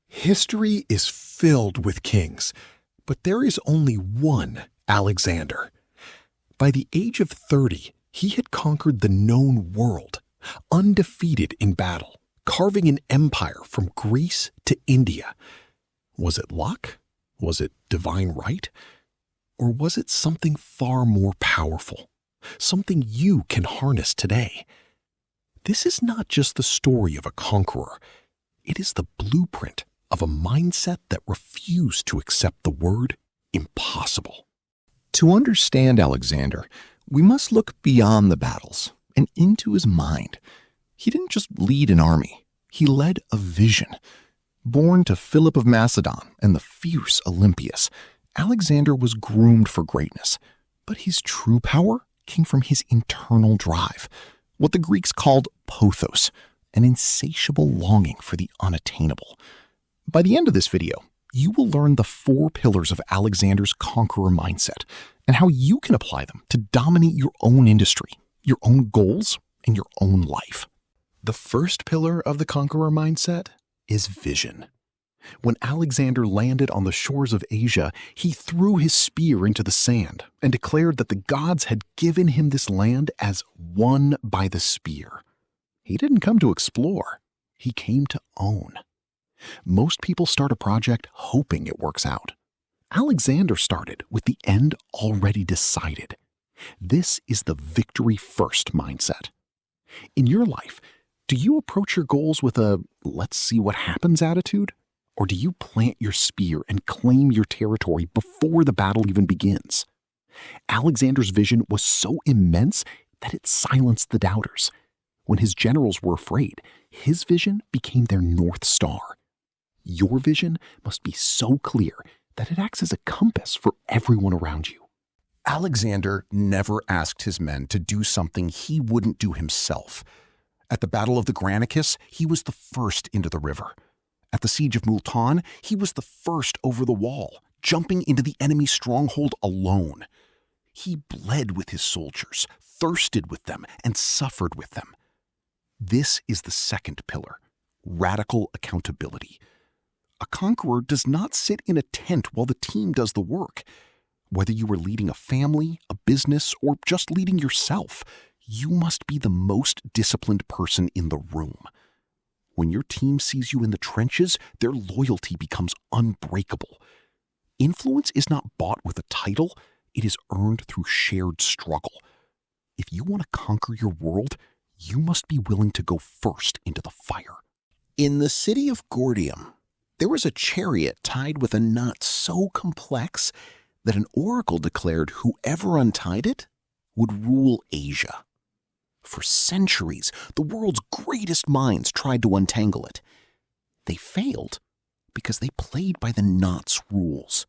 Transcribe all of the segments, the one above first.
History is filled with kings, but there is only one Alexander. By the age of 30, he had conquered the known world, undefeated in battle, carving an empire from Greece to India. Was it luck? Was it divine right? Or was it something far more powerful? Something you can harness today? This is not just the story of a conqueror. It is the blueprint of a mindset that refused to accept the word impossible. To understand Alexander, we must look beyond the battles and into his mind. He didn't just lead an army, he led a vision. Born to Philip of Macedon and the fierce Olympias, Alexander was groomed for greatness, but his true power came from his internal drive, what the Greeks called pothos, an insatiable longing for the unattainable. By the end of this video, you will learn the 4 pillars of Alexander's conqueror mindset and how you can apply them to dominate your own industry, your own goals, and your own life. The first pillar of the conqueror mindset is vision. When Alexander landed on the shores of Asia, he threw his spear into the sand and declared that the gods had given him this land as won by the spear. He didn't come to explore, he came to own. Most people start a project hoping it works out. Alexander started with the end already decided. This is the victory first mindset. In your life, do you approach your goals with a let's see what happens attitude? Or do you plant your spear and claim your territory before the battle even begins? Alexander's vision was so immense that it silenced the doubters. When his generals were afraid, his vision became their North Star. Your vision must be so clear that it acts as a compass for everyone around you. Alexander never asked his men to do something he wouldn't do himself. At the Battle of the Granicus, he was the first into the river. At the Siege of Multan, he was the first over the wall, jumping into the enemy's stronghold alone. He bled with his soldiers, thirsted with them, and suffered with them. This is the second pillar, radical accountability. A conqueror does not sit in a tent while the team does the work. Whether you are leading a family, a business, or just leading yourself, you must be the most disciplined person in the room. When your team sees you in the trenches, their loyalty becomes unbreakable. Influence is not bought with a title, it is earned through shared struggle. If you want to conquer your world, you must be willing to go first into the fire. In the city of Gordium, there was a chariot tied with a knot so complex that an oracle declared whoever untied it would rule Asia. For centuries, the world's greatest minds tried to untangle it. They failed because they played by the knot's rules.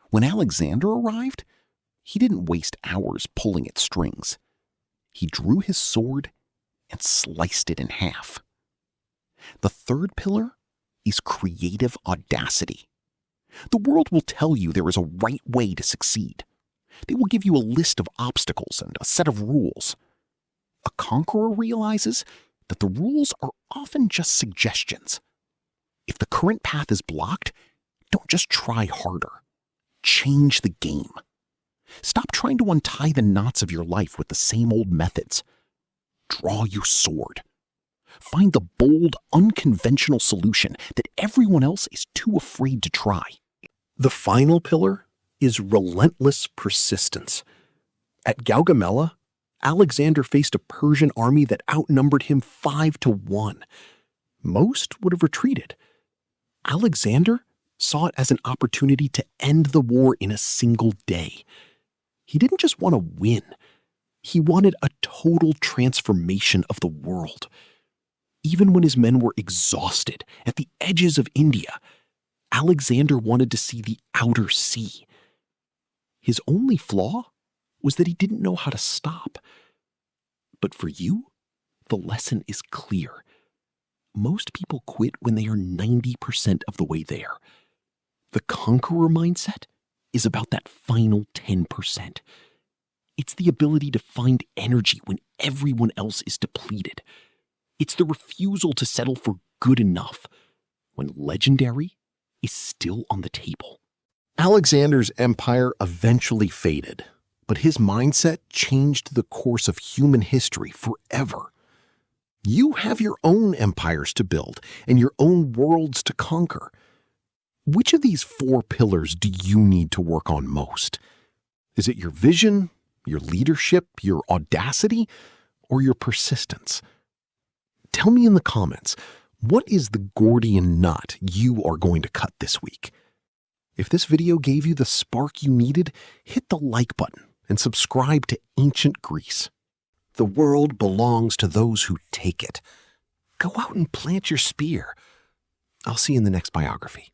When Alexander arrived, he didn't waste hours pulling at strings. He drew his sword and sliced it in half. The third pillar is creative audacity. The world will tell you there is a right way to succeed. They will give you a list of obstacles and a set of rules. A conqueror realizes that the rules are often just suggestions. If the current path is blocked, don't just try harder. Change the game. Stop trying to untie the knots of your life with the same old methods. Draw your sword. Find the bold, unconventional solution that everyone else is too afraid to try. The final pillar is relentless persistence. At Gaugamela, Alexander faced a Persian army that outnumbered him 5-1. Most would have retreated. Alexander saw it as an opportunity to end the war in a single day. He didn't just want to win. He wanted a total transformation of the world. Even when his men were exhausted at the edges of India, Alexander wanted to see the outer sea. His only flaw was that he didn't know how to stop. But for you, the lesson is clear. Most people quit when they are 90% of the way there. The conqueror mindset is about that final 10%. It's the ability to find energy when everyone else is depleted. It's the refusal to settle for good enough. when legendary is still on the table. Alexander's empire eventually faded, but his mindset changed the course of human history forever. You have your own empires to build and your own worlds to conquer. Which of these 4 pillars do you need to work on most? Is it your vision, your leadership, your audacity, or your persistence? Tell me in the comments, what is the Gordian knot you are going to cut this week? If this video gave you the spark you needed, hit the like button and subscribe to Ancient Greece. The world belongs to those who take it. Go out and plant your spear. I'll see you in the next biography.